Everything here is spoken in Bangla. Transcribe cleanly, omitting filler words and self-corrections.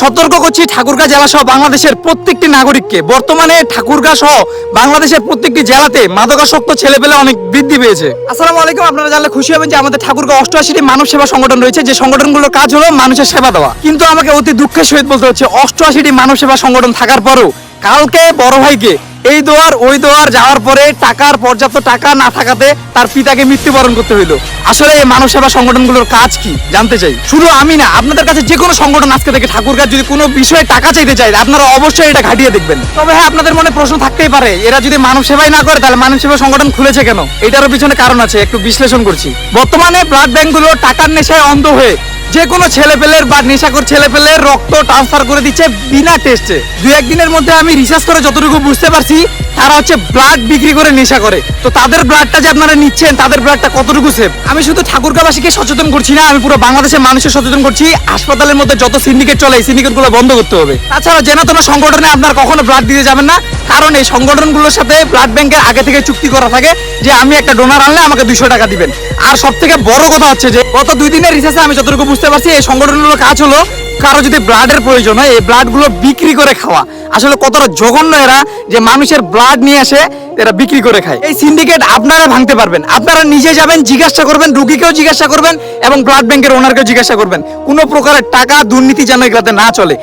সতর্ক করছি ঠাকুরগাঁ জেলা সহ বাংলাদেশের প্রত্যেকটি নাগরিককে, বর্তমানে ঠাকুরগাঁ সহ বাংলাদেশের প্রত্যেকটি জেলাতে মাদকাসক্ত ছেলেপেলে অনেক বৃদ্ধি পেয়েছে। আসসালামু আলাইকুম। আপনারা জানলে খুশি হবেন যে আমাদের ঠাকুরগাঁ 88টি মানব সেবা সংগঠন রয়েছে, যে সংগঠনগুলোর কাজ হলো মানুষের সেবা দেওয়া। কিন্তু আমাকে অতি দুঃখের সহিত বলতে হচ্ছে 88টি মানব সেবা সংগঠন থাকার পরেও কালকে বড় ভাইকে এই দোয়ার ওই দোয়ার যাওয়ার পরে টাকার পর্যাপ্ত টাকা না থাকাতে তার পিতাকে মৃত্যুবরণ করতে হইলো। আসলে এই মানব সেবা সংগঠনগুলোর কাজ কি জানতে চাই। শুধু আমি না, আপনাদের কাছে যে কোনো সংগঠন আজকে থেকে ঠাকুরগাঁ যদি কোনো বিষয়ে টাকা চাইতে চায়, আপনারা অবশ্যই এটা ঘাটিয়ে দেখবেন। তবে হ্যাঁ, আপনাদের মনে প্রশ্ন থাকতেই পারে, এরা যদি মানব সেবাই না করে তাহলে মানব সেবা সংগঠন খুলেছে কেন? এটারও পিছনে কারণ আছে, একটু বিশ্লেষণ করছি। বর্তমানে ব্লাড ব্যাংকগুলো টাকার নেশায় অন্ধ হয়ে যে কোনো ছেলেপেলের বা নেশাখোর ছেলেপেলের রক্ত ট্রান্সফার করে দিচ্ছে বিনা টেস্টে। দুই একদিনের মধ্যে আমি রিসার্চ করে যতটুকু বুঝতে পারছি, তারা হচ্ছে ব্লাড বিক্রি করে নেশা করে। তো তাদের ব্লাডটা যে আপনারা নিচ্ছেন, তাদের ব্লাডটা কতটুকু সেফ? আমি শুধু ঠাকুরগাঁবাসীকে সচেতন করছি না, আমি পুরো বাংলাদেশের মানুষের সচেতন করছি। হাসপাতালের মধ্যে যত সিন্ডিকেট চলে, এই সিন্ডিকেটগুলো বন্ধ করতে হবে। তাছাড়া যেন সংগঠনে আপনারা কখনো ব্লাড দিতে যাবেন না, কারণ এই সংগঠনগুলোর সাথে ব্লাড ব্যাংকের আগে থেকে চুক্তি করা থাকে যে আমি একটা ডোনার আনলে আমাকে 200 টাকা দিবেন। আর সব থেকে বড় কথা হচ্ছে যে গত 2 দিনের রিসার্চে আমি যতটুকু বুঝতে পারছি, এই সংগঠনগুলোর কাজ হলো কারো যদি ব্লাডের প্রয়োজন হয়, এই ব্লাড গুলো বিক্রি করে খাওয়া। আসলে কতটা জঘন্য এরা, যে মানুষের ব্লাড নিয়ে আসে এরা বিক্রি করে খায়। এই সিন্ডিকেট আপনারা ভাঙতে পারবেন। আপনারা নিজে যাবেন, জিজ্ঞাসা করবেন, রুগীকেও জিজ্ঞাসা করবেন এবং ব্লাড ব্যাংকের ওনারকেও জিজ্ঞাসা করবেন। কোনো প্রকারের টাকা দুর্নীতি যেন এগুলাতে না চলে।